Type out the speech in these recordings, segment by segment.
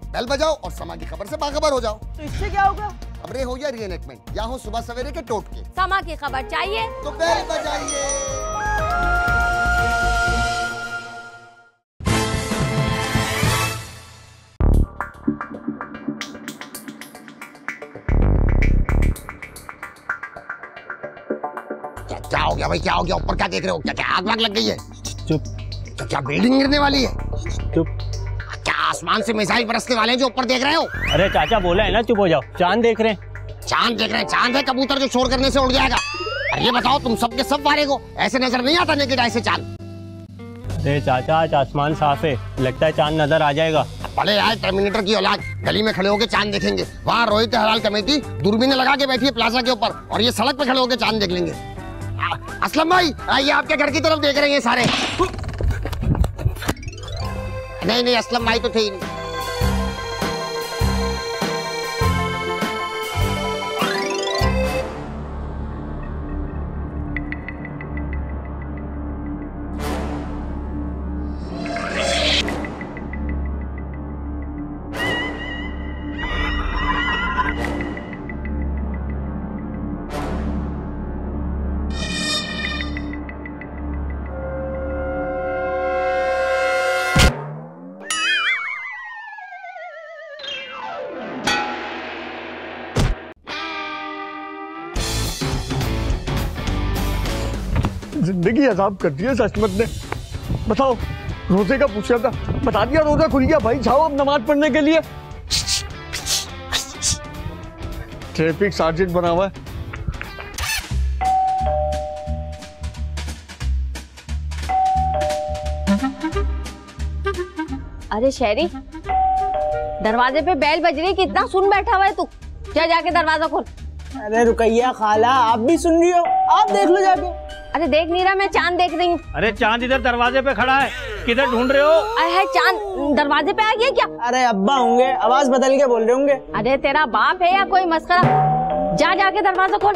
Bell बजाओ और समा की खबर से बाखबर हो जाओ। तो इससे क्या होगा? खबरें हो या रीएनेक्टमेंट या हो सुबह सवेरे के टोटके, समा की खबर चाहिए तो बेल बजाइए। क्या हो गया भाई, क्या हो गया? ऊपर क्या देख रहे हो? क्या आग वाग लग गई है? चुप। तो क्या बिल्डिंग गिरने वाली है? चुप। क्या आसमान से मिसाइल बरसने वाले हैं जो ऊपर देख रहे हो? अरे चाचा बोला है ना चुप हो जाओ। चांद देख रहे हैं। चांद देख रहे हैं? चांद है कबूतर जो शोर करने से उड़ जाएगा। अरे ये बताओ तुम सबके सब वारे को ऐसे नजर नहीं आता नेकेड आई से चांद? अरे चाचा आज आसमान साफ है, लगता है चांद नजर आ जाएगा। भले यार टर्मिनेटर की औलाद, गली में खड़े होकर चांद देखेंगे। वहाँ रोहित हलाल कमेटी दूरबीन लगा के बैठी है प्लाजा के ऊपर, और ये सड़क पे खड़े होकर चांद देख लेंगे। असलम भाई आइए, आपके घर की तरफ देख रहे हैं सारे। नहीं असलम भाई तो थे ही नहीं। जिंदगी अजाब कर दिया सचमत ने। बताओ, रोजे का पूछा था, बता दिया रोजा खुल गया। भाई जाओ अब नमाज पढ़ने के लिए। ट्रैफिक सार्जेंट बना हुआ है। अरे शहरी, दरवाजे पे बेल बज रही, कितना सुन बैठा हुआ है तू? क्या जाके दरवाजा खोल। अरे रुकैया खाला, आप भी सुन रही हो? आप देख लो जाके। अरे देख नहीं रहा, मैं चांद देख रही हूँ। अरे चांद इधर दरवाजे पे खड़ा है, किधर ढूंढ रहे हो? अरे चांद दरवाजे पे आ गया क्या? अरे अब्बा होंगे, आवाज बदल के बोल रहे होंगे। अरे तेरा बाप है या कोई मस्करा? जाके दरवाजा खोल।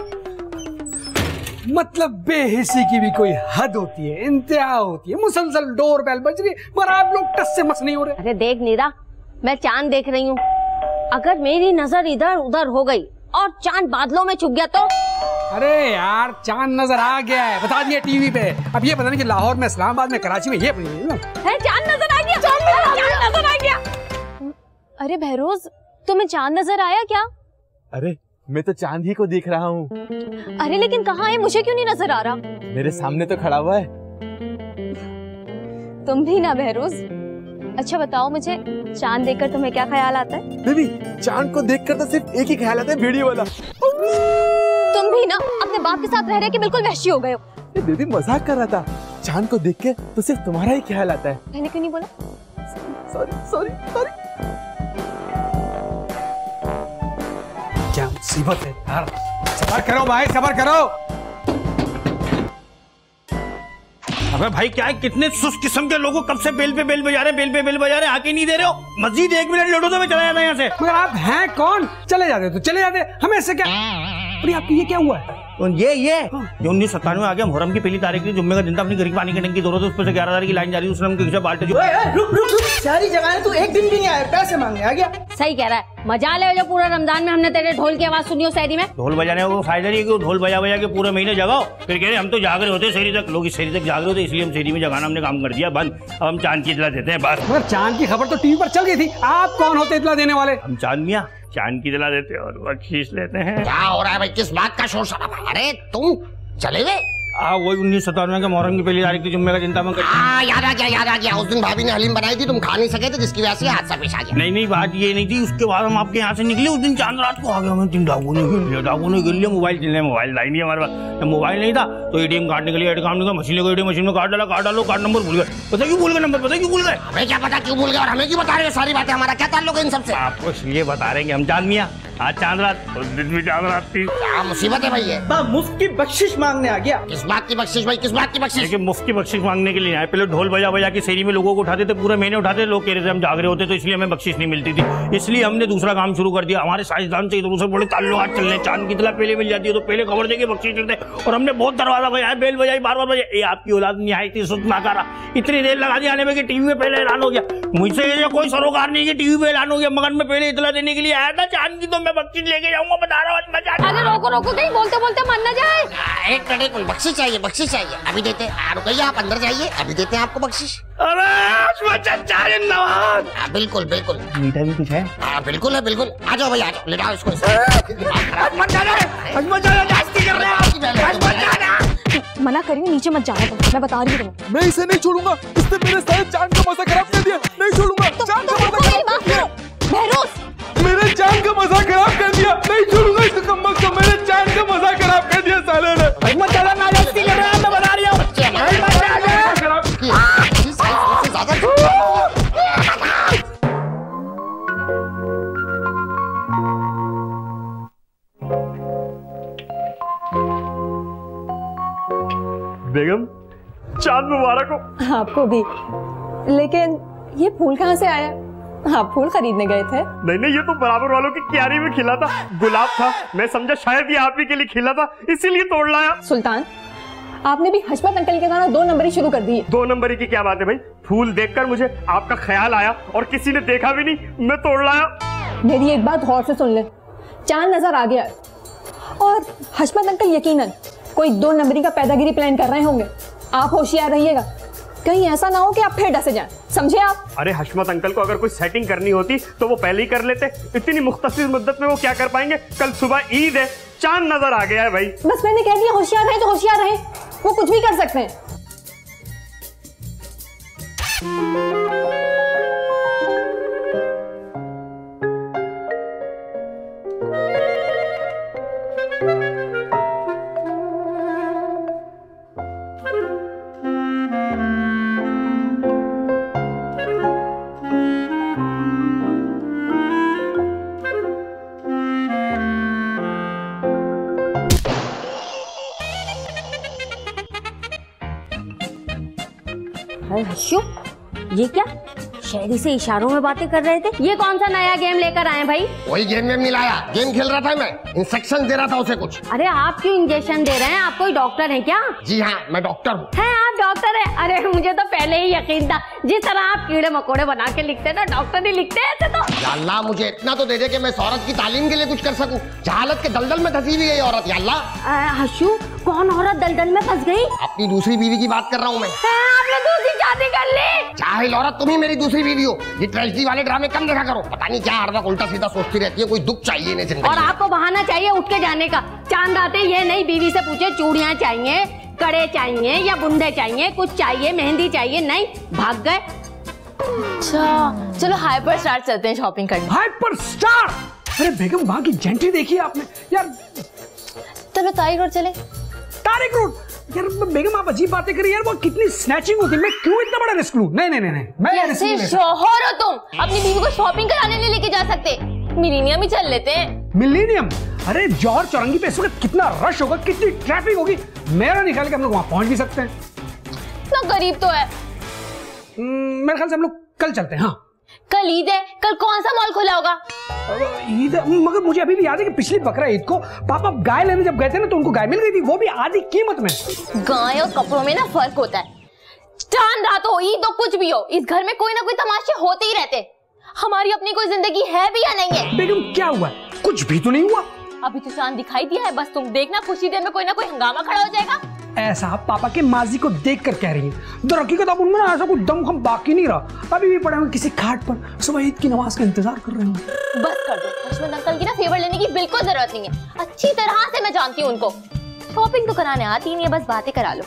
मतलब बेहिसी की भी कोई हद होती है, इंतहा होती है। मुसलसल डोर बेल बज रही है, पर आप लोग टस से मस नहीं हो रहे। अरे देख नीरा, मैं चांद देख रही हूँ। अगर मेरी नजर इधर उधर हो गई और चांद बादलों में छुप गया तो? अरे यार चांद नजर आ गया है, बता दिया टीवी पे। अब ये पता नहीं कि लाहौर में, इस्लामाबाद में, कराची में, ये है चांद नजर आ गया। चांद नजर आ गया। अरे बहरोज, तुम्हें चांद नजर आया क्या? अरे मैं तो चांद ही को देख रहा हूँ। अरे लेकिन कहाँ है? मुझे क्यों नहीं नजर आ रहा? मेरे सामने तो खड़ा हुआ है। तुम भी ना बहरोज। अच्छा बताओ मुझे, चांद देखकर तुम्हें क्या ख्याल आता है? बेबी, चांद को देखकर तो सिर्फ एक ही ख्याल आता है, वीडियो वाला। तुम भी ना अपने बाप के साथ रह रहे के बिल्कुल वहशी हो गए हो। बेबी मजाक कर रहा था। चांद को देख के तो सिर्फ तुम्हारा ही ख्याल आता है। मैंने क्यों नहीं बोला? सॉरी। क्या मुसीबत है यार। सबर करो भाई, सबर करो। अबे भाई क्या है, कितने सुस्त किस्म के लोगों कब से बेल पे बेल बजा रहे, आके नहीं दे रहे हो। मस्जिद 1 मिनट लौटो तो मैं चला जाता यहाँ से। मगर आप हैं कौन? चले जाते तो चले जाते, हमें इससे क्या? अरे आपको ये क्या हुआ है? तो ये जो 1997 आ गया, मुहर्रम की पहली तारीख थी, जुम्मे का दिन था, अपनी घर की पानी की टंकी धो रहे थे, उस पर से 11,000 की लाइन जा रही थी। उसने हमको बाल्टे जो रुक, सारी जगह तू एक दिन भी नहीं आया, पैसे मांगने आ गया। सही कह रहा है। मजा ले जो पूरा रमजान में हमने तेरे ढोल की आवाज सुनी हो शहरी में। ढोल बजाने को फायदा नहीं है कि ढोल बजा के पूरे महीने जगाओ, फिर कह रहे हम तो जाग रहे होते शहरी तक। लोग इस शहरी तक जाग रहे होते, इसलिए हम शहरी में जगाना हमने काम कर दिया बंद। अब हम चांद की इतला देते हैं बस। मगर चांद की खबर तो टीवी पर चल गई थी, आप कौन होते इतला देने वाले? हम चांद मियाँ चांद की इतला देते हैं और वो खींच लेते हैं। क्या हो रहा है भाई, किस बात का शोर शराबा? अरे तुम चले गए? वही 1997 के मुहर्रम की पहली तारीख थी, जुम्मे का दिन था। याद आ गया। उस दिन भाभी ने हलीम बनाई थी, तुम खा नहीं सके थे, जिसकी वजह से हादसा पेश आ गया। नहीं बात ये नहीं थी। उसके बाद हम आपके यहाँ से निकले, उस दिन चांद रात को आ गया। हमें 3 डाकुओं ने गिर लिया। मोबाइल लाइन नहीं हमारे पास। जब मोबाइल नहीं था तो एटीएम कार्ड निकली, एटीएम निकला, मशीन को एटीएम मशीन में कार्ड डालो, कार्ड नंबर भूल गए। पता क्यों भूल गए नंबर? पता क्यों भूल गए? हमें क्या पता क्यों भूल गए, और हमें क्यों बता रहे हो सारी बातें? हमारा क्या ताल्लुक है इन सबसे? आपको इसलिए बता रहे हैं कि हम चांद मियाँ आज चांद रात, उस दिन भी चांद रात थी। क्या मुसीबत है भाई ये? मुफ्त की बख्शिश मांगने आ गया। किस बात की बख्शिश भाई, किस बात की बख्शिश? देखिए मुफ्त की बख्शिश मांगने के लिए आए। पहले ढोल बजा बजा के शहरी में लोगों को उठाते थे, पूरे महीने उठाते थे, लोग कह रहे थे हम जाग रहे होते तो इसलिए हमें बख्शिश नहीं मिलती थी। इसलिए हमने दूसरा काम शुरू कर दिया। हमारे साइंसदान से इधर उधर बड़े ताल्लुकात चल रहे, चांद की इतला पहले मिल जाती है तो पहले खबर देके बख्शिश देते। और हमने बहुत दरवाजा बजाया, बेल बजाई, बार-बार बजाई। ये आपकी औलाद निहायत ही सुस्त नाकारा, इतनी देर लगा दी आने में कि टीवी में पहले ऐलान हो गया। मुझसे ये कोई सरोकार नहीं कि टीवी पे ऐलान हो गया, मगर मैं पहले इतला देने के लिए आया था चांद की, तो मैं बख्शिश लेके जाऊंगा, बता रहा हूँ। अरे रोको रोको, कहीं बोलते बोलते मन न जाए। एक मिनट, बख्शिश चाहिए, बख्शिश चाहिए, अभी देते हैं। रुकिए, आप अंदर जाइए, अभी देते हैं आपको बख्शिश। अरे जिंदाबाद। बिल्कुल बिल्कुल, मीठा भी कुछ है? बिल्कुल है, बिल्कुल। आ जाओ भाई, आ जाओ, लेटाओ इसको। मना करिए, नीचे मत जाना तुम, मैं बता रही हूँ। मैं इसे नहीं छोड़ूंगा, इसने मेरे सारे चांद का मजा खराब कर दिया। नहीं छोड़ूंगा, चांद का मजा खराब कर दिया। मेरे चांद का मजा खराब कर दिया, नहीं छोड़ूंगा इस कम्बक को। मेरे चांद का मजा खराब कर दिया साले ने। मत चला, मैं बता रही हूँ। बेगम, चांद मुबारक हो। आपको भी। लेकिन ये फूल कहाँ से आया? आप फूल खरीदने गए थे? नहीं, ये तो बराबर वालों की क्यारी में खिला था, गुलाब था। मैं समझा शायद ये आप ही के लिए खिला था, इसीलिए तोड़ लाया। सुल्तान, आपने भी हशमत अंकल के साथ 2 नंबरी शुरू कर दी। 2 नंबरी की क्या बात है भाई? फूल देखकर मुझे आपका ख्याल आया और किसी ने देखा भी नहीं, मैं तोड़ लाया। मेरी एक बात गौर से सुन ले, चांद नजर आ गया और हशमत अंकल यकीनन कोई 2 नंबरी का पैदागिरी प्लान कर रहे होंगे। आप होशियार रहिएगा, कहीं ऐसा ना हो कि आप फिर डसे जाएं, समझे आप? अरे हशमत अंकल को अगर कोई सेटिंग करनी होती तो वो पहले ही कर लेते। इतनी मुख्तसर मुद्दत में वो क्या कर पाएंगे? कल सुबह ईद है, चांद नजर आ गया है भाई। बस मैंने कह दिया होशियार रहे तो होशियार रहे, वो कुछ भी कर सकते हैं। हर्षु, ये क्या शायरी से इशारों में बातें कर रहे थे? ये कौन सा नया गेम लेकर आए भाई? वही गेम में नहीं लाया, गेम खेल रहा था मैं, इंस्ट्रक्शन दे रहा था उसे कुछ। अरे आप क्यों इंजेक्शन दे रहे हैं? आप कोई डॉक्टर हैं क्या? जी हाँ, मैं डॉक्टर हूँ। हैं आप डॉक्टर हैं? अरे मुझे तो पहले ही यकीन था, जिस तरह आप कीड़े मकोड़े बना के लिखते हैं ना, डॉक्टर ही लिखते हैं ऐसे तो। या अल्लाह, मुझे इतना तो दे दे कि मैं इस औरत की तालीम के लिए कुछ कर सकूं। जहालत के दलदल में धसी हुई गई औरत। या अल्लाह। हर्षु, कौन औरत दलदल में फंस गई? अपनी दूसरी बीवी की बात कर रहा हूँ मैं। आपने दूसरी शादी कर ली? जाहिल औरत, तुम ही मेरी दूसरी बीवी हो। ये ट्रेजेडी वाले ड्रामे कम देखा करो, पता नहीं क्या हर वक्त उल्टा सीधा सोचती रहती है। कोई दुख चाहिए इन्हें जिंदगी और आपको बहाना चाहिए उठ के जाने का। चांद आते ये नई बीवी से पूछे चूड़ियां चाहिए, कड़े चाहिए या बुंदे चाहिए, कुछ चाहिए, मेहंदी चाहिए, नहीं भाग गए। अच्छा चलो हाइपर स्टार चलते हैं शॉपिंग करने। Hyper star? अरे बेगम, वहां की जेंट्री देखी आपने यार? चलो तारिक रोड चले। तारिक रोड? यार बेगम, आप अजीब बातें करिए यार, वो कितनी स्नैचिंग होती है। मैं क्यों इतना बड़ा रिस्क लूं? नहीं, मैं रिस्क नहीं ले सकता। शोहर हो तुम, अपनी बीवी को शॉपिंग कराने नहीं लेके जा सकते। मिलेनियम ही चल लेते हैं। मिलेनियम? अरे जौहर चौरंगी पे इस वक्त कितना रश होगा, कितनी ट्रैफिक होगी। मेरा निकाल के हम लोग वहां पहुंच भी सकते हैं। इतना गरीब तो है। मेरे ख्याल से हम लोग कल चलते हैं। हाँ, कल ईद है, कल कौन सा मॉल खुला होगा? ईद, मगर मुझे अभी भी याद है कि पिछली बकरा ईद को पापा गाय लेने जब गए थे ना, तो उनको गाय मिल गई थी, वो भी आधी कीमत में। गाय और कपड़ों में ना फर्क होता है। चांद रात हो, ईद हो, कुछ भी हो, इस घर में कोई ना कोई तमाशे होते ही रहते। हमारी अपनी कोई जिंदगी है भी या नहीं है? बेगम क्या हुआ? कुछ भी तो नहीं हुआ। अभी तो चांद दिखाई दिया है, बस तुम देखना कुछ ही देर में कोई ना कोई हंगामा खड़ा हो जाएगा। ऐसा आप पापा के माजी को देखकर कह रही हैं। दरअसल अब उनमें ना ऐसा कुछ दम खम बाकी नहीं रहा। अभी भी पड़े हुए किसी घाट पर सुबह ईद की नमाज का इंतजार कर रहे हैं। बस कर दो, हशमत अंकल की ना फेवर लेने की बिल्कुल जरूरत नहीं है। अच्छी तरह से मैं जानती हूँ उनको। शॉपिंग तो कराने आती नहीं है, बस बातें करा लो।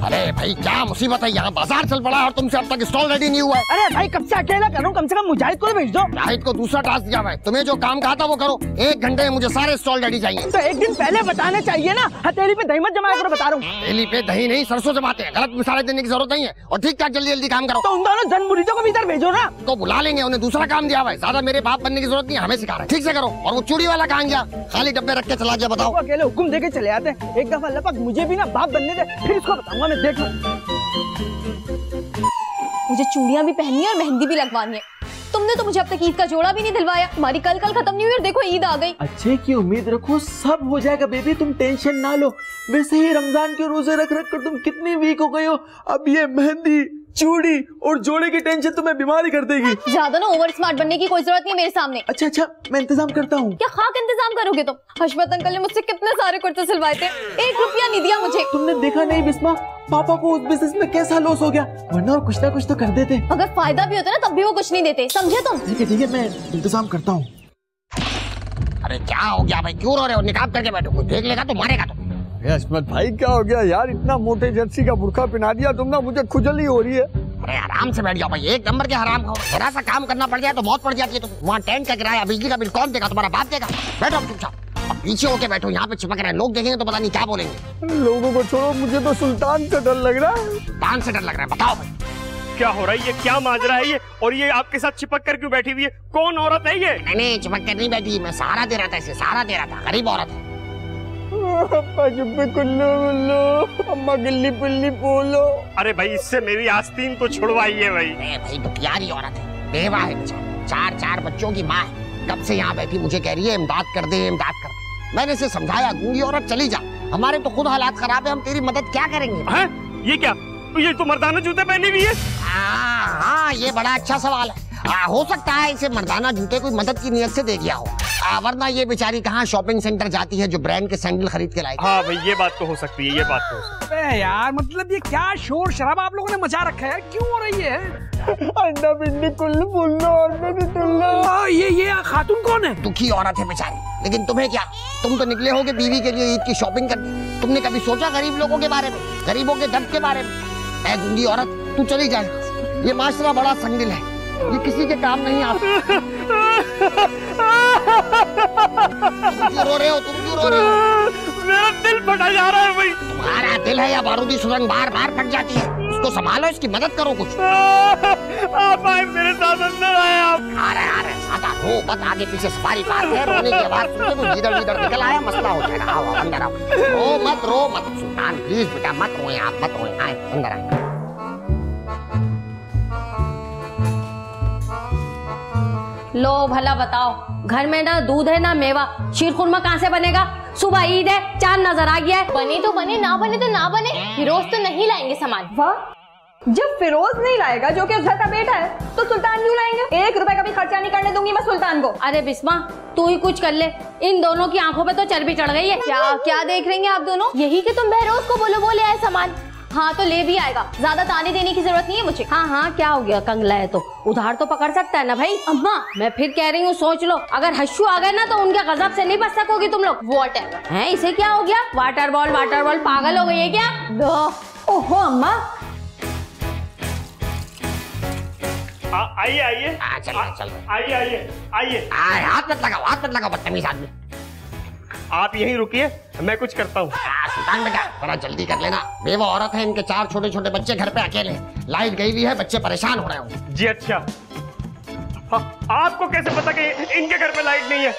अरे अरे भाई क्या मुसीबत है, यहाँ बाजार चल पड़ा और तुमसे अब तक स्टॉल रेडी नहीं हुआ है। अरे भाई कब से अकेला कर रहा हूँ, कम से कम मुजाहिद को तो भेज दो। मुजाहिद को दूसरा टास्क दिया भाई, तुम्हें जो काम कहा था वो करो। 1 घंटे में मुझे सारे स्टॉल रेडी चाहिए। तो एक दिन पहले बताना चाहिए ना, हथेली पे दही मत जमाया करो, बता रहा हूँ। हथेली पे दही नहीं सरसों जमाते हैं, गलत मिसालें देने की जरूरत नहीं है। और ठीक ठाक जल्दी जल्दी काम करो। तो उन दोनों जन मुरीदों को भी इधर भेजो ना। तो बुला लेंगे, उन्हें दूसरा काम दिया भाई, ज्यादा मेरे बाप बनने की जरूरत नहीं, हमें सिखा रहे हैं। ठीक से करो। और वो चूड़ी वाला कहाँ गया, खाली डब्बे रख के चला गया, बताओ। वो अकेले हुक्म देके चले आते हैं। एक दफा अल्लाह पाक मुझे भी ना बाप बनने दे, फिर इसको बताऊंगा मैं, देख लो। मुझे चूड़ियां भी पहननी है और मेहंदी भी लगवानी है। तुमने तो मुझे अब तक ईद का जोड़ा भी नहीं दिलवाया। हमारी कल खत्म नहीं हुई और देखो ईद आ गई। अच्छे की उम्मीद रखो, सब हो जाएगा बेबी, तुम टेंशन ना लो। वैसे ही रमजान के रोजे रख रख कर तुम कितनी वीक हो गई हो, अब ये मेहंदी, चूड़ी और जोड़े की टेंशन तुम्हें बीमारी कर देगी। ज्यादा ना ओवर स्मार्ट बनने की कोई जरूरत नहीं मेरे सामने। अच्छा, मैं इंतजाम करता हूँ। क्या खाक इंतजाम करोगे तुम? हशमत अंकल ने मुझसे कितने सारे कुर्ते सिलवाए थे, 1 रुपया नहीं दिया मुझे। तुमने देखा नहीं बिस्मा, पापा को उस बिजनेस में कैसा लॉस हो गया, वरना और कुछ ना कुछ तो कर देते। अगर फायदा भी होता ना तब भी वो कुछ नहीं देते, समझे तुम? ठीक है, मैं इंतजाम करता हूँ। अरे क्या हो गया भाई, क्यों रो रहे हो? निकाब करके बैठो, कोई देख लेगा तो मारेगा तुम। हशमत भाई क्या हो गया यार, इतना मोटे जर्सी का बुर्का पहना दिया तुम ना, मुझे खुजली हो रही है। अरे आराम से बैठ जाओ भाई, 1 नंबर के हराम खाओ। जरा सा काम करना पड़ जाए तो मौत पड़ जाती है। तुम वहाँ टेंट का किराया, बिजली का बिल कौन देगा? तुम्हारा बाप देगा। बैठो चुपचाप, अब पीछे होके बैठो, यहाँ पे चिपक रहे हैं, लोग देखेंगे तो पता नहीं क्या बोलेंगे। लोगों को छोड़ो, मुझे तो सुल्तान से डर लग रहा है। सुल्तान से डर लग रहा है? बताओ भाई क्या हो रहा है, ये क्या माजरा है ये? और ये आपके साथ चिपक कर क्यों बैठी हुई है? कौन औरत है ये? नहीं चिपक कर नहीं बैठी, मैं सहारा दे रहा था, इसे सहारा दे रहा था। गरीब औरत है। कुल्लू कुल्लू, अम्मा गिल्ली पुल्ली बोलो। अरे भाई इससे मेरी आस्तीन तो छुड़वाइए भाई। भाई तो प्यारी औरत है, बेवा है, 4 बच्चों की माँ है। कब से यहाँ बैठी मुझे कह रही है इमदाद कर दे, इमदाद कर दे। मैंने इसे समझाया, गूंगी औरत चली जा, हमारे तो खुद हालात खराब है, हम तेरी मदद क्या करेंगे? हैं? ये क्या? ये तो मर्दाना जूते पहनी हुई है। हाँ, ये बड़ा अच्छा सवाल है। हो सकता है इसे मर्दाना जूते कोई मदद की नियत से दे गया हो, वरना ये बेचारी कहाँ शॉपिंग सेंटर जाती है जो ब्रांड के सैंडल खरीद के लाएगी। हाँ भाई ये बात तो हो सकती है, ये बात तो हो सकती है। यार मतलब ये क्या शोर शराबा आप लोगों ने मचा रखा है, क्यों हो रही है? अंडा बिंदी कुल्लू बुल्लो, अंडा बिल्लो। ये खातून कौन है? दुखी औरत है बेचारी, लेकिन तुम्हें क्या, तुम तो निकले होगे बीवी के लिए ईद की शॉपिंग करने। तुमने कभी सोचा गरीब लोगों के बारे में, गरीबों के दर्द के बारे में? ऐ गूंगी औरत, तू चली जाए, ये माशरा बड़ा संगदिल है, ये किसी के काम नहीं आता। तुम क्यों रो रहे हो? मेरा दिल फटा जा रहा है भाई। तुम्हारा दिल है या बारूदी सुरंग बार बार फट जाती है? उसको संभालो, इसकी मदद करो कुछ। आप आए मेरे साथ, अंदर आए आप। आ रहे सादा, रो मत, आगे पीछे सफारी पार्क है, रोने की आवाज सुन के कोई लीडर निकल आया, मसला हो जाएगा। आओ अंदर आओ, रो मत सुल्तान, प्लीज बेटा मत रोए आप, मत रोए, आए अंदर आए। लो भला बताओ, घर में ना दूध है ना मेवा, शीर खुरमा कहाँ से बनेगा? सुबह ईद है, चांद नजर आ गया है। बने तो बने, ना बने तो ना बने, फिरोज तो नहीं लाएंगे सामान। वाह, जब फिरोज नहीं लाएगा जो कि उस घर का बेटा है, तो सुल्तान क्यों लाएंगे? 1 रुपए का भी खर्चा नहीं करने दूंगी मैं सुल्तान को। अरे बिस्मा तू ही कुछ कर ले, इन दोनों की आंखों पे तो चर्बी चढ़ गई है। क्या देख रही हैं आप दोनों? यही कि तुम बहरोज को बोलो वो ले आए सामान। हाँ तो ले भी आएगा, ज्यादा ताने देने की जरूरत नहीं है मुझे। हाँ क्या हो गया, कंगला है तो उधार तो पकड़ सकता है ना भाई। अम्मा मैं फिर कह रही हूँ सोच लो, अगर हश्शू आ गए ना तो उनके गजब से नहीं बच सकोगी तुम लोग। व्हाटएवर हैं, इसे क्या हो गया? वाटर बॉल पागल हो गई है क्या? ओहो अम्मा, आइए चल आइए। हाथ मत लगाओ बदतमीज आदमी। आप यहीं रुकिए, मैं कुछ करता हूँ। सुल्तान बेटा थोड़ा जल्दी कर लेना, बेवा औरत है, इनके 4 छोटे बच्चे घर पे अकेले हैं, लाइट गई हुई है, बच्चे परेशान हो रहे हो। जी अच्छा। आपको कैसे पता कि इनके घर पे लाइट नहीं है?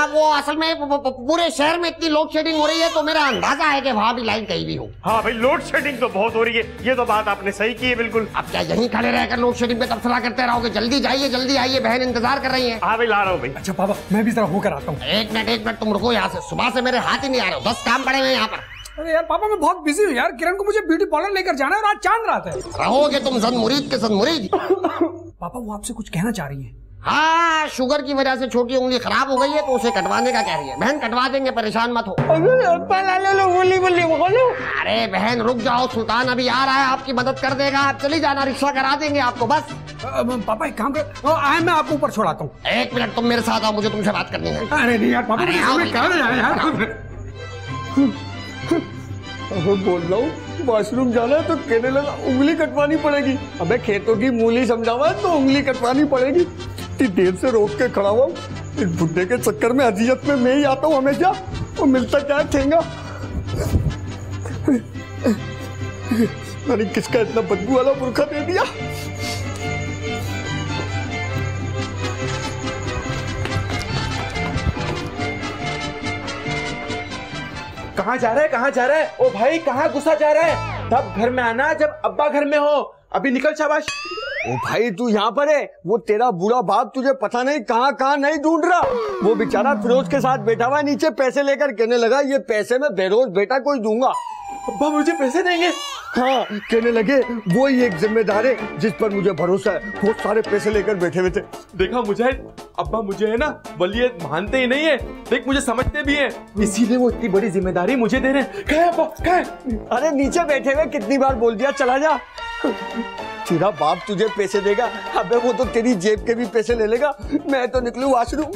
वो असल में पूरे शहर में इतनी लोड शेडिंग हो रही है तो मेरा अंदाजा है कि वहाँ भी लाइट गई हुई हो। हाँ भाई लोड शेडिंग तो बहुत हो रही है, ये तो बात आपने सही की है बिल्कुल। अब क्या यहीं खड़े रहकर लोड शेडिंग पे तबसरा करते रहोगे? जल्दी जाइए, जल्दी आइए, बहन इंतजार कर रही है। हाँ भाई ला रहा हूँ भाई। अच्छा पापा मैं भी जरा होकर आता हूँ। एक मिनट तुम रुको यहाँ से, सुबह से मेरे हाथ ही नहीं आ रहे हो, 10 काम पड़े हुए यहाँ पर। अरे यार पापा मैं बहुत बिजी हूँ यार, किरण को मुझे ब्यूटी पार्लर लेकर जाना है और आज चांद रात है। रहोगे तुम जन मुरीद के सन मुरीद। पापा वो आपसे कुछ कहना चाह रही है। हाँ, शुगर की वजह से छोटी उंगली खराब हो गई है तो उसे कटवाने का कह रही है। बहन कटवा देंगे, परेशान मत हो। अरे बहन रुक जाओ, सुल्तान अभी आ रहा है, आपकी मदद कर देगा, आप चली जाना, रिक्शा करा देंगे आपको बस। पापा एक काम कर, मैं आपको ऊपर छोड़ाता हूँ। 1 मिनट तुम मेरे साथ आओ, मुझे तुमसे बात करनी है। अरे नहीं यार पापा, अबे बोल रहा हूँ वॉशरूम जाना है तो कहने लगा उंगली कटवानी पड़ेगी। अबे खेतों की मूली समझावा तो उंगली कटवानी पड़ेगी। इतनी देर से रोक के खड़ा हुआ इस बुड्ढे के चक्कर में अजियत में मैं ही आता हूँ हमेशा। वो मिलता क्या ठेंगा। मैंने किसका इतना बदबू वाला बुरखा दे दिया। कहाँ जा रहा है, कहाँ जा रहा है? ओ भाई कहाँ गुस्सा जा रहा है? तब घर में आना जब अब्बा घर में हो। अभी निकल शाबाश। ओ भाई तू यहाँ पर है, वो तेरा बुरा बाप तुझे पता नहीं कहाँ कहाँ नहीं ढूंढ रहा। वो बेचारा फिरोज के साथ बैठा हुआ नीचे पैसे लेकर कहने लगा ये पैसे में बेरोज बेटा कोई दूंगा। अब्बा मुझे पैसे देंगे? हाँ कहने लगे वो ही एक जिम्मेदार है जिस पर मुझे भरोसा है। बहुत सारे पैसे लेकर बैठे हुए थे। देखा मुजाहिद, अब्बा मुझे है ना वलीयत मानते ही नहीं है, देख मुझे समझते भी है, इसीलिए वो इतनी बड़ी जिम्मेदारी मुझे दे रहे हैं। क्या है अब्बा, क्या है? अरे नीचे बैठे हुए कितनी बार बोल दिया चला जा। तेरा बाप तुझे पैसे देगा, अबे वो तो तेरी जेब के भी पैसे ले लेगा। मैं तो निकलूं वॉशरूम।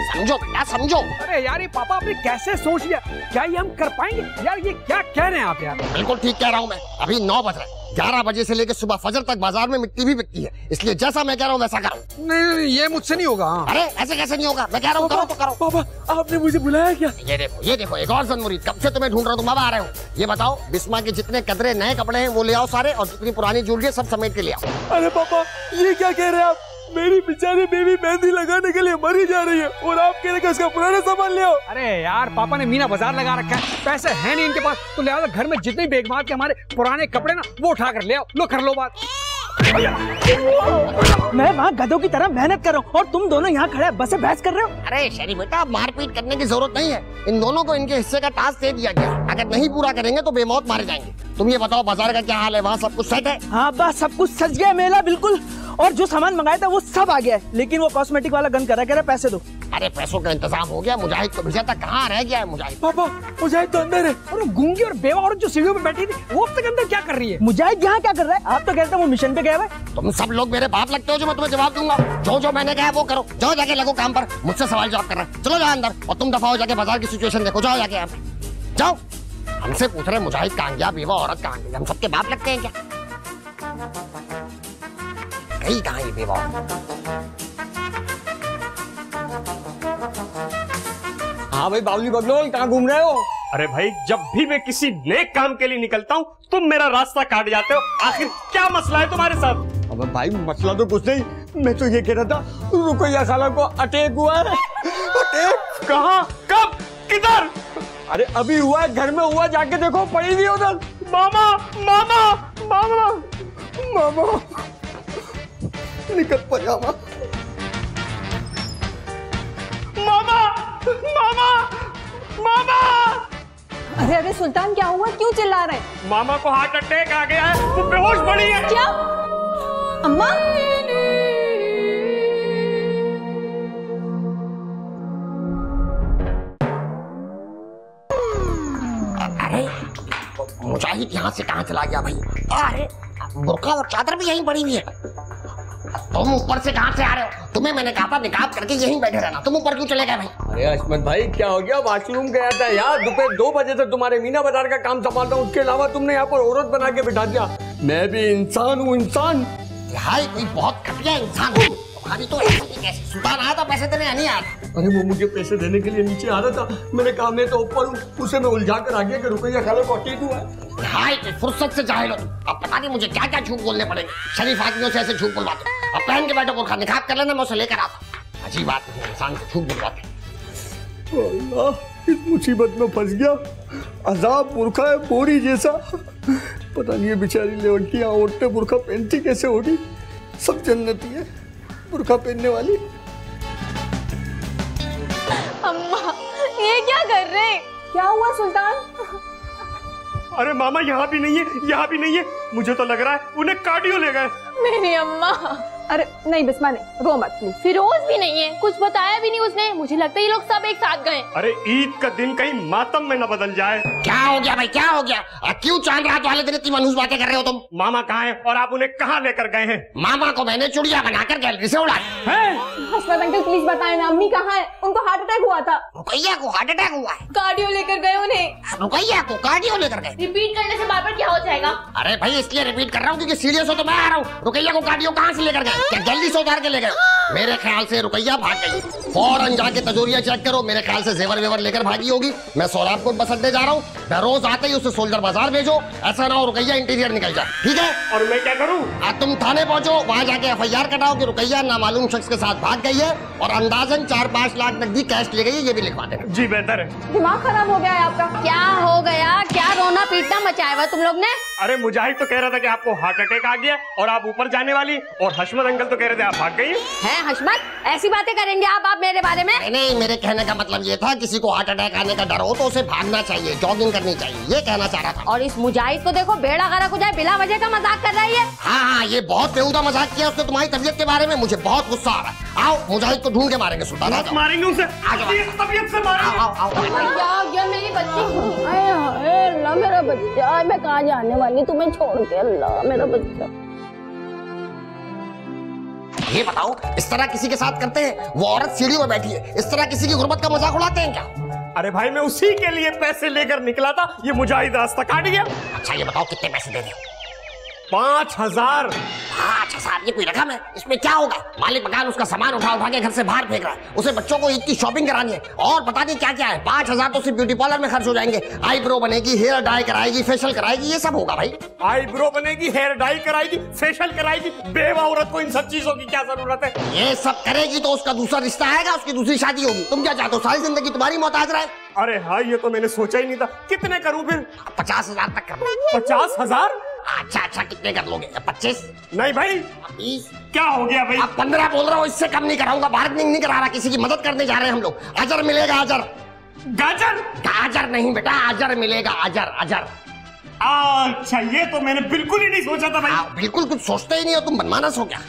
समझो बेटा समझो। अरे यार ये पापा आपने कैसे सोच लिया? क्या ये हम कर पाएंगे? यार ये क्या कह रहे हैं आप यार? बिल्कुल ठीक कह रहा हूँ मैं। अभी 9 बज रहे, 11 बजे से लेकर सुबह फजर तक बाजार में मिट्टी भी बिकती है, इसलिए जैसा मैं कह रहा हूँ वैसा करो। नहीं ये मुझसे नहीं होगा। अरे ऐसे कैसे नहीं होगा? मैं कह रहा हूँ करो तो करो। पापा आपने मुझे बुलाया क्या? ये देखो एक और सन मुरीद, कब से तुम्हें ढूंढ रहा हूँ, तुम अब आ रहे हो। ये बताओ बिस्मा के जितने कदरे नए कपड़े हैं वो ले आओ सारे, और जितनी पुरानी ज्वेलरी सब समेट के ले आओ। अरे पापा ये क्या कह रहे हैं आप? मेरी बेचारी बेबी मेहंदी लगाने के लिए मरी जा रही है और आप कह रहे हैं उसका पुराना सामान ले आओ। अरे यार पापा ने मीना बाजार लगा रखा है, पैसे हैं नहीं इनके पास, तो लिहाजा घर में जितने बेगमात के हमारे पुराने कपड़े ना वो उठा कर ले आओ। लो कर लो बात। मैं वहाँ गधों की तरह मेहनत कर रहा हूँ और तुम दोनों यहाँ खड़े बस बहस कर रहे हो। अरे शरीफ बेटा मारपीट करने की जरूरत नहीं है, इन दोनों को इनके हिस्से का टास्क दे दिया गया, अगर नहीं पूरा करेंगे तो बेमौत मारे जाएंगे। तुम ये बताओ बाजार का क्या हाल है, वहाँ सब कुछ सेट है? हाँ बस सब कुछ सज गया मेला बिल्कुल, और जो सामान मंगाया था वो सब आ गया है, लेकिन वो कॉस्मेटिक वाला गन कर रहा है, कह रहा है पैसे दो। अरे पैसों का इंतजाम हो गया, मुजाहिद को भेजा था, कहाँ रह गया है मुजाहिद? पापा मुजाहिद तो अंदर है। और गूंगी और बेवा औरत जो सीढ़ियों पे बैठी थी वो अब तक अंदर क्या कर रही है? मुजाहिद यहाँ क्या कर रहा है? आप तो कहते हैं वो मिशन पे गया है। तुम सब लोग मेरे बाप लगते हो जो मैं तुम्हें जवाब दूंगा। जो मैंने कहा वो करो, जाओ जाके लगो काम पर, मुझसे सवाल जवाब कर रहे हैं। चलो जाओ अंदर, और तुम दफा हो जाके बाजार की सिचुएशन देखो, जाओ जाके यहाँ जाओ। हमसे पूछ रहे मुजाहिद कहाँ गया, बेवा औरत कहाँ गई, हम सबके बाप लगते हैं क्या? गई कहाँ ये बेवा? हाँ भाई बावली बगलोल कहाँ घूम रहे हो? अरे भाई जब भी मैं किसी नेक काम के लिए निकलता हूँ तुम मेरा रास्ता काट जाते हो, आखिर क्या मसला है तुम्हारे साथ? अबे भाई मसला तो कुछ नहीं, मैं तो ये कह रहा था रुकैया साला को अटैक हुआ है। अटैक? कहाँ, कब, किधर? अरे अभी हुआ है, घर में हुआ, जाके देखो पड़ी हुई उधर। मामा मामा मामा मामा निकल पजामा। मामा मामा मामा। अरे अरे सुल्तान क्या हुआ, क्यों चिल्ला रहे हैं? मामा को हार्ट अटैक आ गया है, वो बेहोश पड़ी है। क्या अम्मा? अरे मुजाहिद यहाँ से कहाँ चला गया भाई? अरे बुर्का और चादर भी यहीं पड़ी हुई है। तुम ऊपर से कहाँ से आ रहे हो? तुम्हें मैंने कहा था निकाब करके यहीं बैठे रहना, तुम ऊपर क्यों चले गए भाई? अरे अहमद भाई क्या हो गया? वॉशरूम गया था यार, दोपहर 2 बजे से तुम्हारे मीना बाजार का काम संभालता हूँ, उसके अलावा तुमने यहाँ पर औरत बना के बिठा दिया। मैं भी इंसान हूँ इंसान। हाय कोई बहुत घटिया इंसान हूँ तुम्हारी तो ऐसी कैसे? सुल्तान आया था पैसे देने या नहीं आया? अरे वो मुझे पैसे देने के लिए नीचे आ रहा था, मैंने कहा मैं तो ऊपर हूँ, उसे मैं उलझा कर आ गया कि रुपया खाने को अटैक हुआ है। हाय फुर्सत से जाहिल हो, अब पता नहीं मुझे क्या क्या झूठ बोलने पड़ेंगे। शरीफ आदमियों से ऐसे झूठ बुलवाते, अब पहन के बैठो बुर्खा, निकाब कर लेना, मैं उसे लेकर आता। अजीब बात है, इंसान से झूठ बुलवाते। अल्लाह इस मुसीबत में फंस गया, अजाब बुर्खा है बोरी जैसा। पता नहीं ये बेचारी लड़कियां औरतें बुर्खा पहनती कैसे होगी? सब जन्नती है बुर्खा पहनने वाली। अम्मा ये क्या कर रहे हैं? क्या हुआ सुल्तान? अरे मामा यहाँ भी नहीं है, यहाँ भी नहीं है, मुझे तो लग रहा है उन्हें कार्डियो ले गए। मेरी अम्मा। अरे नहीं बिस्मा नहीं, रो मत प्लीज। फिरोज भी नहीं है, कुछ बताया भी नहीं उसने। मुझे लगता है ये लोग सब एक साथ गए। अरे ईद का दिन कहीं मातम में न बदल जाए। क्या हो गया भाई, क्या हो गया? क्यों चांद रात वाले दिन इतनी मनहूस बातें कर रहे हो तुम? मामा कहाँ हैं और आप उन्हें कहाँ लेकर गए हैं? मामा को मैंने चुड़िया बनाकर गैलरी से उड़ाया। हसरत अंकल प्लीज बताएं ना, अम्मी कहाँ है? उनको हार्ट अटैक हुआ था। रुकैया को हार्ट अटैक हुआ है? कार्डियो लेकर गए उन्हें। रुकैया को कार्डियो लेकर गए? रिपीट करने से बार-बार क्या हो जाएगा? अरे भाई इसलिए रिपीट कर रहा हूँ क्योंकि सीरियस हो तो मैं आ रहा हूँ। रुकैया को कार्डियो कहाँ से लेकर गए? क्या जल्दी से उतार के ले गए? मेरे ख्याल से रुकैया भाग गई। फौरन जाके तजोरिया चेक करो, मेरे ख्याल से जेवर वेवर लेकर भागी होगी। मैं सोलापुर बस अड्डे जा रहा हूँ, रोज आते ही उसे सोल्जर बाजार भेजो। ऐसा ना हो रुकैया इंटीरियर निकल जाए, ठीक है? और मैं क्या करूँ? तुम थाने पहुंचो, वहाँ जाके FIR कटाओ कि रुकैया नामालूम शख्स के साथ भाग गई है और अंदाजन 4-5 लाख नकदी कैश ले गई है, ये भी लिखवा देना। जी बेहतर है। दिमाग खराब हो गया है आपका। क्या हो गया? क्या रोना पीटना मचाया हुआ तुम लोग ने? अरे मुजाहिद तो कह रहा था कि आपको हार्ट अटैक आ गया और आप ऊपर जाने वाली, और हशमत अंकल तो कह रहे थे आप भाग गई हैं। हशमत, ऐसी बातें करेंगे आप मेरे बारे में? नहीं, मेरे कहने का मतलब ये था किसी को हार्ट अटैक आने का डर हो तो उसे भागना चाहिए, जॉगिंग करनी चाहिए, ये कहना चाह रहा था। और इस मुजाहिद को देखो, बेड़ा गर्क हो जाए, बिला वजह का मजाक कर रही है। हाँ, ये बहुत बेहुदा मजाक किया उसने तुम्हारी तबीयत के बारे में, मुझे बहुत गुस्सा आ रहा है। आओ मुजाहिद को ढूंढ के मारेंगे सुल्तान। मारेंगे उसे, तबीयत से मारेंगे। क्या मेरी बच्ची? अल्लाह मेरा बच्चा, मैं कहाँ जाने वाली तुम्हें छोड़ के? अल्लाह मेरा बच्चा। ये बताओ, इस तरह किसी के साथ करते हैं? वो औरत सीढ़ी में बैठी है, इस तरह किसी की गुर्बत का मजाक उड़ाते हैं क्या? अरे भाई मैं उसी के लिए पैसे लेकर निकला था, ये मुजाहिद रास्ता काट गया। अच्छा ये बताओ कितने पैसे दे रहे हो? 5000। 5000 ये कोई रकम है? इसमें क्या होगा? मालिक मकान उसका सामान उठा उठा के घर से बाहर फेंक रहा है, उसे बच्चों को ईद की शॉपिंग करानी है और पता नहीं क्या क्या है। 5000 तो सिर्फ ब्यूटी पार्लर में खर्च हो जाएंगे। आईब्रो बनेगी, हेयर डाई कराएगी, फेशियल कराएगी, ये सब होगा भाई। आईब्रो बनेगी, हेयर डाई कराएगी, फेशियल कराएगी, बेवा औरत को इन सब चीजों की क्या जरूरत है? ये सब करेगी तो उसका दूसरा रिश्ता आएगा, उसकी दूसरी शादी होगी। तुम क्या चाहते हो, सारी जिंदगी तुम्हारी मोहताज रहे? अरे हाँ, ये तो मैंने सोचा ही नहीं था। कितने करूं फिर? 50,000 तक कर। 50,000? अच्छा कितने कर लोगे? 25? नहीं भाई। 20? क्या हो गया भाई? अब 15 बोल रहा हूँ, इससे कम नहीं कराऊंगा। बार्गेनिंग नहीं करा रहा, किसी की मदद करने जा रहे हैं हम लोग। अजर मिलेगा, अजर। गाजर? गाजर नहीं बेटा, अजर मिलेगा, अजर अजर। अच्छा, ये तो मैंने बिल्कुल ही नहीं सोचा था भाई। बिल्कुल कुछ सोचते ही नहीं हो तुम, मनमानस हो क्या?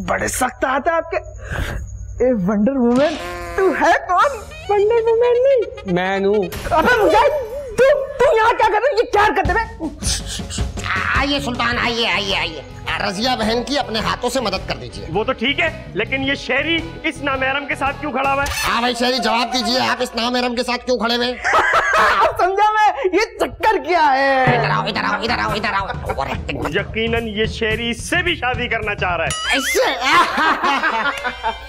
बड़े सख्त हाथ है आपके। ए वंडर वुमन, तू है कौन? वंडर वुमन नहीं, मैं हूँ। अबे मुजाहिद, तू यहाँ क्या कर रहा है? ये क्या हरकत है? आइए सुल्तान, आइए आइए आइए। रजिया बहन की अपने हाथों से मदद कर दीजिए। वो तो ठीक है, लेकिन ये शहरी इस नामहरम के साथ क्यों खड़ा हुआ है? हाँ भाई शहरी, जवाब दीजिए, आप इस नामहरम के साथ क्यों खड़े हुए? समझा मैं, ये चक्कर क्या है? इधर आओ, इधर आओ, इधर आओ, इधर आओ। Over acting. यकीनन ये शहरी इससे भी शादी करना चाह रहा है। ऐसे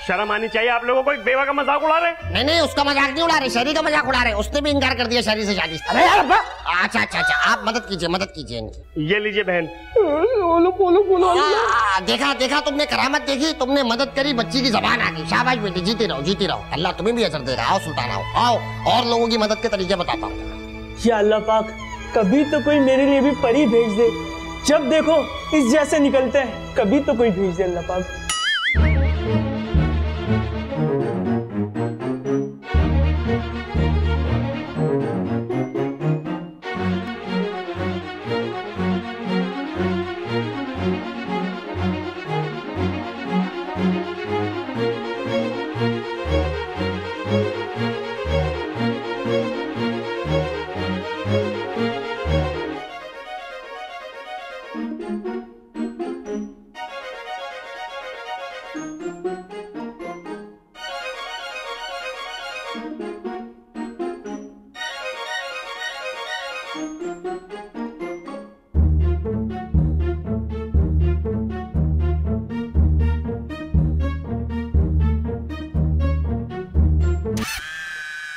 शर्म आनी चाहिए आप लोगों को, एक बेवा का मजाक उड़ा रहे हैं। नहीं, उसका मजाक नहीं उड़ा रहे, शहरी का मजाक उड़ा रहे। उसने भी इनकार कर दिया शहरी से शादी। अरे यार अब्बा। अच्छा, आप मदद कीजिए, मदद कीजिए इनकी। ये लीजिए बहन। बोलो। देखा तुमने करामत देखी, तुमने मदद करी, बच्ची की जबान आ गई। शाबाश बेटी, जीती रहो। अल्लाह तुम्हें भी अजर देगा। आओ सुल्तान, आओ और लोगों की मदद के तरीके बताता हूँ। या अल्लाह पाक, कभी तो कोई मेरे लिए भी परी भेज दे। जब देखो इस जैसे निकलते हैं, कभी तो कोई भेज दे अल्लाह पाक।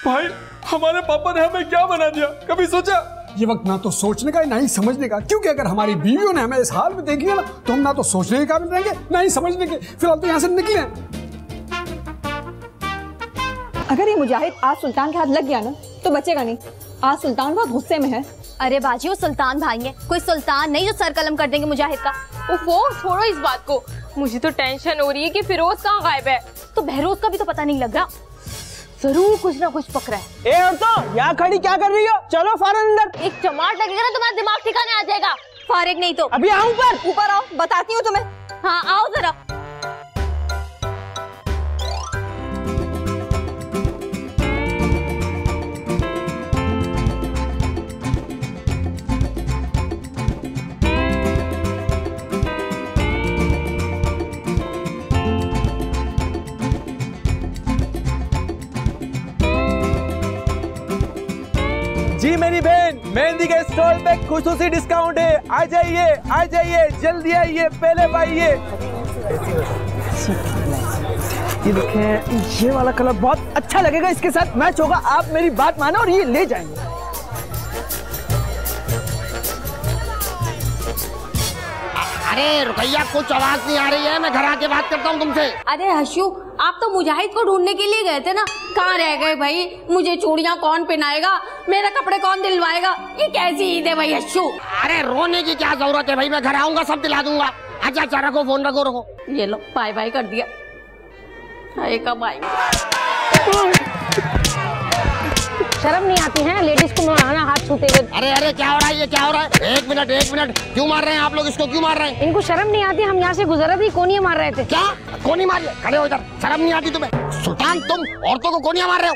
भाई हमारे पापा ने हमें क्या बना दिया, कभी सोचा? ये वक्त ना तो सोचने का ना ही समझने का, क्योंकि अगर हमारी बीवियों ने हमें इस हाल में देखी है ना, तो हम ना तो सोचने के काबिल रहेंगे ना ही समझने के। फिलहाल तो यहाँ से निकले। अगर ये मुजाहिद आज सुल्तान के हाथ लग गया ना तो बचेगा नहीं। आज सुल्तान बहुत गुस्से में है। अरे बाजी वो सुल्तान भाई है, कोई सुल्तान नहीं जो सर कलम कर देंगे मुजाहिद का। वो छोड़ो इस बात को, मुझे तो टेंशन हो रही है कि फिरोज कहाँ गायब है। तो बहरोज का भी तो पता नहीं लग रहा, जरूर कुछ ना कुछ पकड़ा है। ए औरतों, यहाँ खड़ी क्या कर रही हो? चलो फौरन अंदर। एक चमाट लगेगा ना तुम्हारा दिमाग ठिकाने आ जाएगा। फारिग नहीं तो अभी आओ ऊपर आओ, बताती हूँ तुम्हें। हाँ आओ जरा। जी मेरी बहन, मेहंदी के स्टॉल पे खुसूसी डिस्काउंट है। आ जाइए जल्दी आइए, पहले पाइए। ये देखें, ये वाला कलर बहुत अच्छा लगेगा, इसके साथ मैच होगा। आप मेरी बात मानो और ये ले जाएंगे। अरे रुकैया, कुछ आवाज नहीं आ रही है, मैं घर आके बात करता हूँ तुमसे। अरे हशू, आप तो मुजाहिद को ढूंढने के लिए गए थे ना, कहाँ रह गए भाई? मुझे चूड़ियाँ कौन पहनाएगा, मेरे कपड़े कौन दिलवाएगा? ये कैसी ईद है भाई हशू? अरे रोने की क्या जरूरत है भाई, मैं घर आऊंगा सब दिला दूंगा। अच्छा अच्छा, रखो फोन, रखो। ये लो बाय बाय कर दिया। कब आएंगे? शर्म नहीं आती है लेडीज को मारना हाथ छूते हुए? अरे क्या हो रहा है, ये क्या हो रहा है? एक मिनट, क्यों मार रहे हैं आप लोग इसको, क्यों मार रहे हैं? इनको शर्म नहीं आती? हम यहाँ से गुजर रहे थे, कोनियां मार रहे थे। क्या कोनी मार रहे? खड़े हो इधर, शर्म नहीं आती तुम्हें? सुल्तान, तुम औरतों को कोनियां मार रहे हो?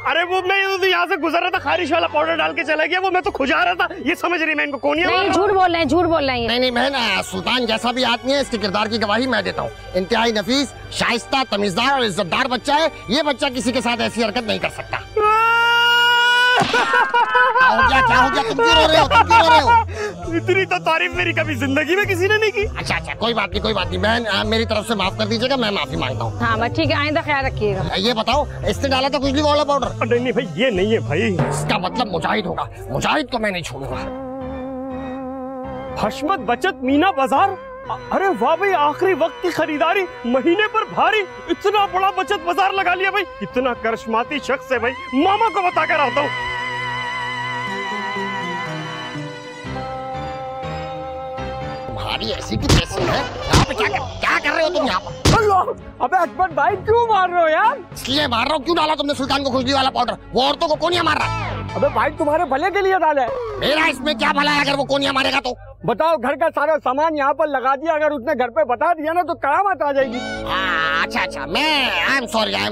अरे वो मैं तो यहाँ से गुजर रहा था, खारिश वाला पाउडर डाल के चला गया, वो मैं तो खुजा रहा था, ये समझ रही मैं इनको कोनियां? नहीं, झूठ बोल रहे हैं। नहीं बहन, सुल्तान जैसा भी आदमी है, इसके किरदार की गवाही मैं देता हूँ। इंतहाई नफीस, शाइस्ता, तमीजदार और इज्जतदार बच्चा है। ये बच्चा किसी के साथ ऐसी हरकत नहीं कर सकता। क्या हो गया? तुम क्यों रो रहे हो? इतनी तो तारीफ मेरी कभी जिंदगी में किसी ने नहीं की। अच्छा, कोई बात नहीं बहन, मेरी तरफ से माफ कर दीजिएगा, मैं माफी मांगता हूँ। हाँ बस ठीक है, आइंदा ख्याल रखिएगा। ये बताओ, इसने डाला था खुजली वाला पाउडर? नहीं भाई, ये नहीं है भाई। इसका मतलब मुजाहिद होगा, मुजाहिद को मैं नहीं छोड़ूंगा। हशमत बचत मीना बाजार, अरे वाह भाई, आखिरी वक्त की खरीदारी, महीने पर भारी, इतना बड़ा बचत बाजार लगा लिया भाई। इतना करिश्माती शख्स है भाई, मामा को बता कर आता हूँ। तुम्हारी ऐसी की तैसी है, यहाँ पे क्या कर रहे हो तुम यहाँ पर? अबे अकबर भाई, क्यों मार रहे हो यार? इसलिए मार रहा हूँ। क्यों डाला तुमने सुल्तान को खुजली वाला पाउडर? वो औरतों को कोनियां मार रहा है। अबे भाई, तुम्हारे भले के लिए डाला है। मेरा इसमें क्या भला है अगर वो कोनियां मारेगा तो? बताओ, घर का सारा सामान यहाँ पर लगा दिया, अगर उसने घर पे बता दिया ना तो करामत आ जाएगी। अच्छा, आई एम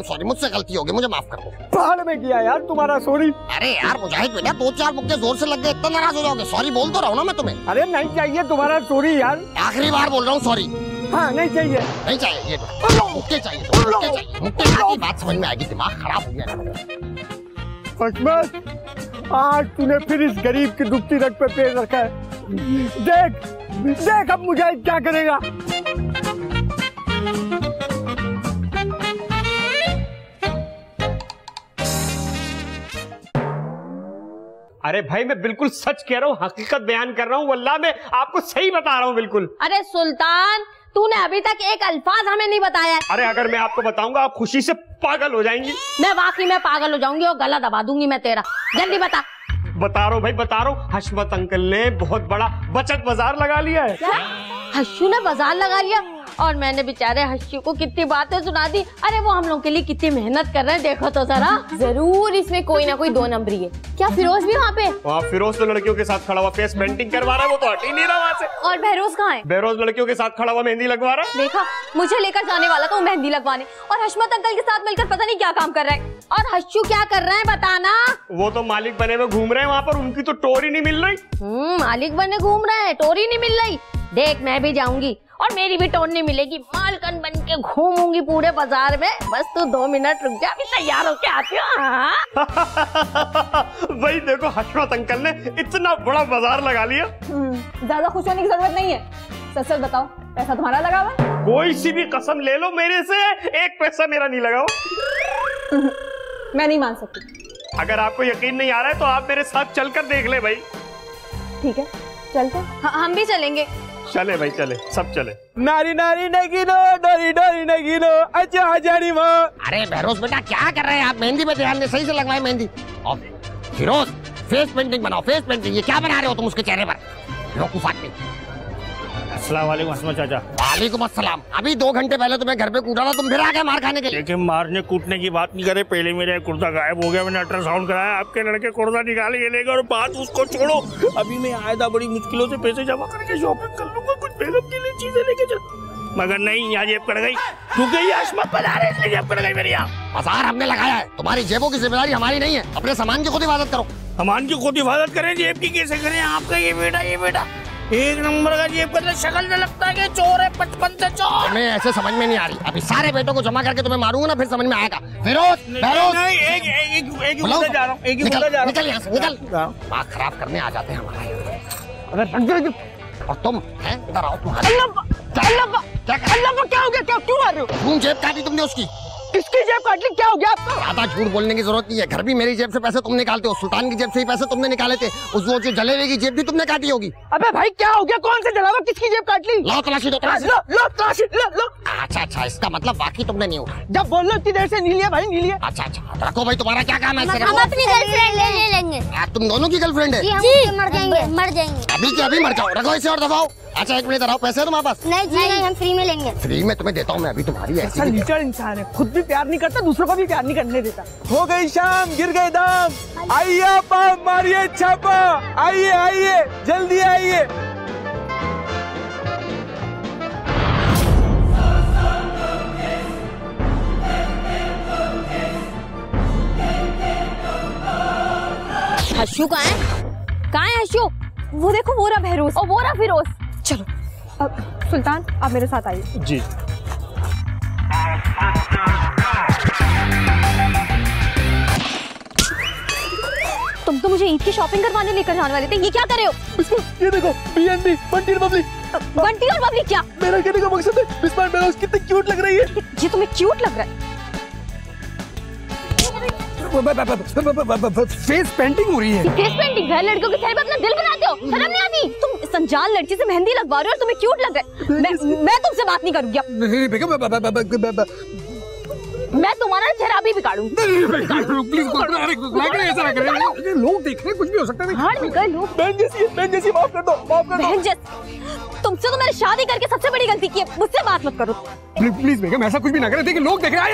सॉरी, मुझसे गलती हो गई, मुझे माफ कर दो। पहाड़ में किया यार तुम्हारा सॉरी। अरे यार मुजाहिद बेटा, 2-4 मुक्के जोर से लग गए, इतना नाराज हो जाओगे? सॉरी बोल तो रहा हूँ ना मैं तुम्हें। अरे नहीं चाहिए तुम्हारा सॉरी यार, आखिरी बार बोल रहा हूँ सॉरी। हाँ नहीं चाहिए, ये मुक्के चाहिए, मुक्के बात समझ में आएगी, दिमाग खराब हो गया। अकबर, आज तूने फिर इस गरीब की दुखती रग पे पैर रखा है। देख अब मुजाहिद क्या करेगा। अरे भाई, मैं बिल्कुल सच कह रहा हूँ, हकीकत बयान कर रहा हूँ, वल्लाह मैं आपको सही बता रहा हूँ बिल्कुल। अरे सुल्तान, तूने अभी तक एक अल्फाज हमें नहीं बताया है। अरे अगर मैं आपको बताऊंगा आप खुशी से पागल हो जाएंगी। मैं वाकई में पागल हो जाऊंगी और गला दबा दूंगी मैं तेरा। जल्दी बता रहा हूँ भाई, बता रहा हूँ। हशमत अंकल ने बहुत बड़ा बचत बाजार लगा लिया है। क्या? हश्शू ने बाजार लगा लिया? और मैंने बेचारे हश्शू को कितनी बातें सुना दी। अरे वो हम लोग के लिए कितनी मेहनत कर रहे हैं, देखो तो जरा। जरूर इसमें कोई ना कोई 2 नंबरी है। क्या फिरोज भी वहाँ पे? वहाँ फिरोज तो लड़कियों के साथ खड़ा हुआ फेस पेंटिंग करवा रहा है, वो तो हट ही नहीं रहा वहाँ से। और बहरोज कहाँ है? बहरोज लड़कियों के साथ खड़ा हुआ मेहंदी लगवा रहा है। देखा, मुझे लेकर जाने वाला था वो मेहंदी लगवाने, और हशमत अंकल के साथ मिलकर पता नहीं क्या काम कर रहा है। और हश्शू क्या कर रहे हैं बताना? वो तो मालिक बने में घूम रहे हैं वहाँ पर, उनकी तो टोरी नहीं मिल रही। मालिक बने घूम रहे हैं, टोरी नहीं मिल रही। देख, मैं भी जाऊंगी और मेरी भी टोन नहीं मिलेगी, मालकन बन के घूमूंगी पूरे बाजार में। बस तू 2 मिनट रुक जा, अभी तैयार होके आती हूँ। भाई देखो, हशमत अंकल ने इतना बड़ा बाजार लगा लिया। ज्यादा खुश होने की जरूरत नहीं है, सच सच बताओ, पैसा तुम्हारा लगा हुआ है? कोई सी भी कसम ले लो मेरे से, 1 पैसा मेरा नहीं लगा। मैं नहीं मान सकती। अगर आपको यकीन नहीं आ रहा है तो आप मेरे साथ चलकर देख ले भाई। ठीक है, चलते। हम भी चलेंगे। चले भाई, चले, सब चले। नारी नारी नगीनो, डोरी डोरी नगीनो, अच्छा हजारी माँ। अरे बहरोज बेटा, क्या कर रहे हैं आप? मेहंदी पे ध्यान दे, सही से लगवाए मेहंदी। फिरोज, फेस पेंटिंग बनाओ, फेस पेंटिंग। ये क्या बना रहे हो तुम उसके चेहरे पर? बेवकूफ आदमी। अस्सलाम वालेकुम हस्मत चाचा। वालेकुम अस्सलाम। अभी 2 घंटे पहले तुम्हें घर पे कूटा था, तुम फिर आ गए मार खाने के लिए। देखिए, मारने कूटने की बात नहीं करे, पहले मेरा कुर्ता गायब हो गया, मैंने अल्ट्रासाउंड कराया, आपके लड़के कुर्ता निकाल के लेगा। और बात उसको छोड़ो, अभी मैं आया था बड़ी मुश्किलों से पैसे जमा करके शॉपिंग कर लूंगा, कुछ बेगम के लिए चीजें लेके चल, मगर नहीं, यहाँ जेब कट गई। क्योंकि ये हस्मत बाजार है इसलिए जेब कट गई मेरी। यहाँ बाजार हमने लगाया है, तुम्हारी जेबों की जिम्मेदारी हमारी नहीं है। अपने सामान की खुद हिफाजत करो। सामान की खुद हिफाजत करें, जेब की कैसे करें? आपका ये बेटा एक नंबर का जेब कर, शक्ल से लगता है कि चोर है, 55 से चोर। हमें ऐसे समझ में नहीं आ रही। अभी सारे बेटों को जमा करके तुम्हें मारूंगा ना, फिर समझ में आएगा। फिरोज, निकल यहाँ से, निकल। बात खराब करने आ जाते हैं हमारे। और तुम हैं, इधर आओ। क्या हो गया? क्यों मार रहे हो? तुम जेब काटी तुमने उसकी। किसकी जेब काट ली? क्या हो गया आपको? ज्यादा झूठ बोलने की जरूरत नहीं है। घर भी मेरी जेब से पैसे तुम निकालते हो, सुल्तान की जेब से ही पैसे तुमने निकाले थे। उस वो जो जलेबी की जेब भी तुमने काटी होगी। अबे भाई क्या हो गया? कौन से जलावा? किसकी जेब काट ली? लो तलाशी दो, तलाशी लो। अच्छा, इसका मतलब बाकी तुमने नहीं उठाया। जब बोल लो इतनी देर से नहीं लिया भाई, नहीं लिया। अच्छा, रखो भाई, तुम्हारा क्या काम है? हम अपनी गर्लफ्रेंड ले लेंगे। तुम दोनों की गर्लफ्रेंड है? जी, मर जाएंगे। अभी के अभी मर जाओ। रखो इसे और दबाओ। अच्छा, 1 मिनट रहो, पैसे है तुम्हारे पास? नहीं, हम फ्री में लेंगे। फ्री में तुम्हें देता हूँ मैं। अभी तुम्हारी ऐसी लीचड़ इंसान है, खुद भी प्यार नहीं करता, दूसरों को भी प्यार नहीं करने देता। हो गई शाम, गिर गए दाम, आइए पाप मारिए छापा, आइए जल्दी आइए। हर्षू कहाँ है हर्षू? वो देखो, वो रहा बहरोज और वो रहा फिरोज। चलो सुल्तान, आप मेरे साथ आइए। जी। तुम तो मुझे ईद की शॉपिंग करवाने लेकर जाने वाले थे, ये क्या कर रहे हो? ये देखो, BNB, बंटी और बबली। बंटी और बबली क्या? मेरा कहने का मकसद है, बिस्मान बेरोज कितनी क्यूट लग रही है। ये तुम्हें क्यूट लग रहा है? फेस पेंटिंग हो रही है। Face painting? घर लड़कियों के चेहरे पे अपना दिल बनाते हो, शर्म नहीं आती? तुम संजाल लड़की से मेहंदी लगवा रहे हो और तुम्हें क्यूट लग रहा है। मैं तुमसे बात नहीं करूंगी। मैं तुम्हारा चेहरा भी बिगाड़ूंगी। प्लीज ऐसा ना करें, लोग देख रहे हैं, कुछ भी हो सकता है। बहन जैसी माफ कर दो। बहन जैसी? तुमसे तो मैंने शादी करके सबसे बड़ी गलती की है, मुझसे बात मत करो। प्लीज बेगम, ऐसा कुछ भी ना करें। देखिए लोग देख रहे हैं।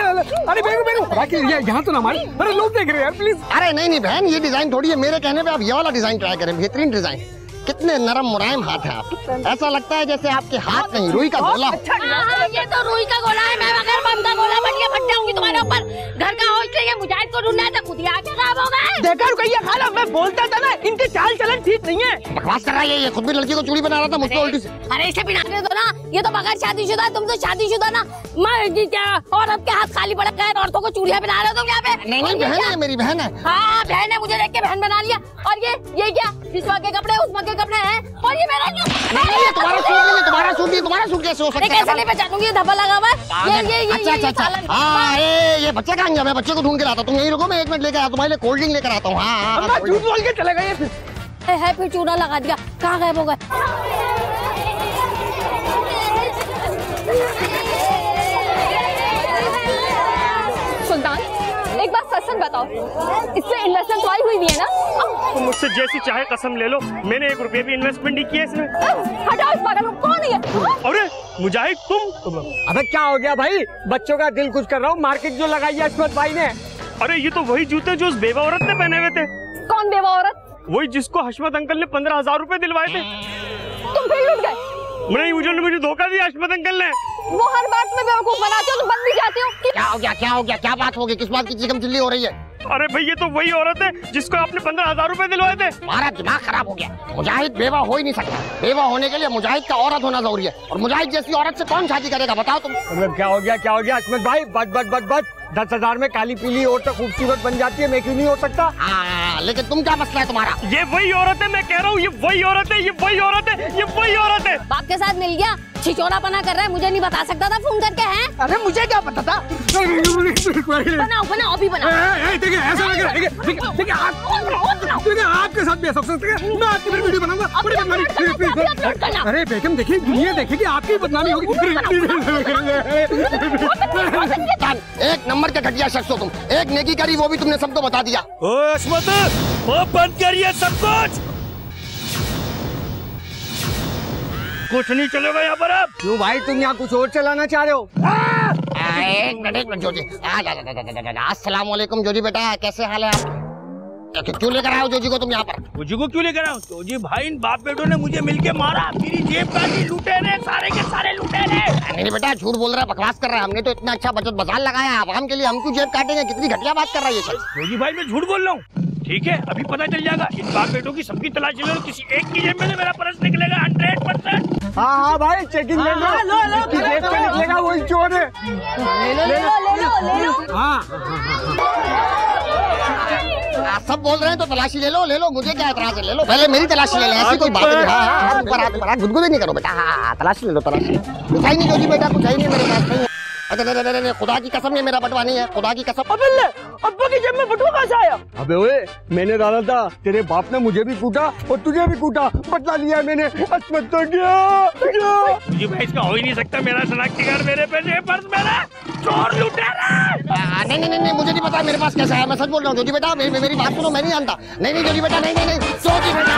अरे बेगम, यहाँ तो ना हमारी, अरे लोग देख रहे हैं यार, प्लीज। अरे नहीं बहन, ये डिजाइन थोड़ी है। मेरे कहने पे आप ये वाला डिजाइन ट्राई करें, बेहतरीन डिजाइन। कितने नरम मुलायम हाथ है आप, ऐसा लगता है जैसे आपके हाथ नहीं, रुई का गोला। ये तो रुई का गोला है। मैं अगर बम का गोला बन के फट जाऊंगी तुम्हारे ऊपर। घर का होश नहीं है, मुजाहिद को ढूंढना है तो खुद ही आके खराब हो गए। देखा रुकैया खाला, मैं बोलता था ना, इनके चाल चलन ठीक नहीं है। बकवास कर रहा है ये खुद भी लड़की को चूड़ी बना रहा था, मुझको उल्टी से। अरे इसे पिनाने दो ना, ये तो बगैर शादीशुदा है, तुम तो शादीशुदा ना। औरत के हाथ खाली पड़े गए, औरतों को चूड़ियां पहना रहे हो तुम यहाँ पे। नहीं बहन है, मेरी बहन है। हाँ बहन है, मुझे देख के बहन बना लिया। और ये क्या, जिसवा के कपड़े उसवा के कपड़े हैं, और ये मेरा क्यों? नहीं, तुम्हारा सूट कैसे हो सकता है? कैसे नहीं पहचानूंगी? ये धब्बा लगा हुआ है। अच्छा। हाँ, ये बच्चे कहाँ गया? मैं बच्चे को ढूंढ के लाता। तुम यही रुको, मैं 1 मिनट लेकर आता हूँ। तुम्हारे लिए कोल्ड ड्रिंक लेकर आता हूँ। हाँ, झूठ बोल के चले गए फिर चूना लगा दिया। कहाँ गए वो? सुल्तान, एक बात सच बताओ, इसमें इन्वेस्टमेंट आई हुई भी है ना? तुम मुझसे जैसी चाहे कसम ले लो, मैंने 1 रुपया भी इन्वेस्टमेंट नहीं किया इसमें। हटाओ इस पागल को, कौन है? अरे मुजाहिद तुम? अबे क्या हो गया भाई? बच्चों का दिल कुछ कर रहा हूँ। मार्केट जो लगाई है अशमत भाई ने। अरे ये तो वही जूते जो उस बेवा औरत ने पहने हुए थे। कौन बेवा औरत? वही जिसको हशमत अंकल ने 15,000 रुपए दिलवाए थे। तुम फिर लुट गए? नहीं, मुझे धोखा दिया हशमत अंकल ने। वो हर बात में बेवकूफ बनाते हो, तुम बन भी जाते हो। क्या हो गया? क्या बात होगी? किस बात की चिकम चिल्ली हो रही है? अरे भाई, ये तो वही औरत है जिसको आपने 15,000 रुपए दिलवाए थे। हमारा दिमाग खराब हो गया। मुजाहिद बेवा हो ही नहीं सकता। बेवा होने के लिए मुजाहिद का औरत होना जरूरी है, और मुजाहिद जैसी औरत से कौन शादी करेगा? बताओ तुम। क्या हो गया अशमत भाई? बस 10,000 में काली पीली औरत खूबसूरत बन जाती है, मैं क्यों नहीं हो सकता? हाँ, लेकिन तुम क्या मसला है तुम्हारा? ये वही औरत है, मैं कह रहा हूँ, ये वही औरत है, ये वही औरत है, ये वही औरत है। बाप के साथ मिल गया, छिचोरापना कर रहा है, मुझे नहीं बता सकता था फोन करके? हैं? अरे मुझे क्या पता था? बनाओ अभी बनाओ। देखिए ऐसा लग रहा है, देखिए आपके साथ भी ऐसा हो सकता है। मैं आपकी वीडियो बनाऊंगा। अरे बेगम देखिए, दुनिया देखेगी, आपकी बदनामी होगी। 1 नंबर नंबर का घटिया शख्स हो तुम। एक नेकी करी वो भी तुमने सबको बता दिया। ओ हशमत, वो बंद करिए सब कुछ नहीं चलेगा यहाँ पर अब। क्यों भाई, तुम यहाँ कुछ और चलाना चाह रहे हो? एक मिनट जोजी। अस्सलाम वालेकुम जोजी बेटा, कैसे हाल है आप? क्यों लेकर आए हो जोजी को तुम यहाँ पर? जोजी को क्यों लेकर आए हो? जोजी भाई इन बाप बेटों ने मुझे मिलके मारा, मेरी जेब काटी, लुटेरे सारे के सारे लुटेरे। नहीं बेटा झूठ बोल रहा है, बकवास कर रहा है। हमने तो इतना अच्छा बचत बाजार लगाया आवाम के लिए, हम क्यों जेब काटेंगे? कितनी घटिया बात कर रहा है ये शख्स। जोजी भाई मैं झूठ बोल रहा हूँ, ठीक है अभी पता चल जाएगा। इन बाप बेटों की सबकी तलाशी ले लो, किसी एक की जेब में से मेरा पर्स निकलेगा 100%। हाँ भाई चेकिंग ले लो, जेब से निकलेगा वही चोर है। ले लो। आप सब बोल रहे हैं तो तलाशी ले लो, मुझे क्या एतराज है? ले लो, पहले मेरी तलाशी ले ले, ऐसी कोई बात नहीं। हाँ ऊपर गुदगुदी नहीं करो बेटा। हाँ तलाशी ले लो, तलाशी। कुछ है नहीं जोजी बेटा, कुछ है नहीं मेरे पास, नहीं। अरे खुदा की कसम ये मेरा बटवा नहीं है, खुदा की कसम। अब्बा की जेब में बटुआ कैसे आया? अबे ओए, मैंने डाला था, तेरे बाप ने मुझे भी कूटा और तुझे भी कूटा, बदला लिया मैंने। हशमत तो गया। मुझे भाई इसका हो ही नहीं सकता, मेरा शनाख्ती कार्ड मेरे पैसे, पर्स मेरा, चोर लुटेरा। नहीं मुझे नहीं पता मेरे पास कैसा है, मैं सच बोल रहा हूँ जोजी बेटा, मेरी बात सुनो, मैं नहीं जानता। नहीं जोजी बेटा, नहीं जोजी बेटा।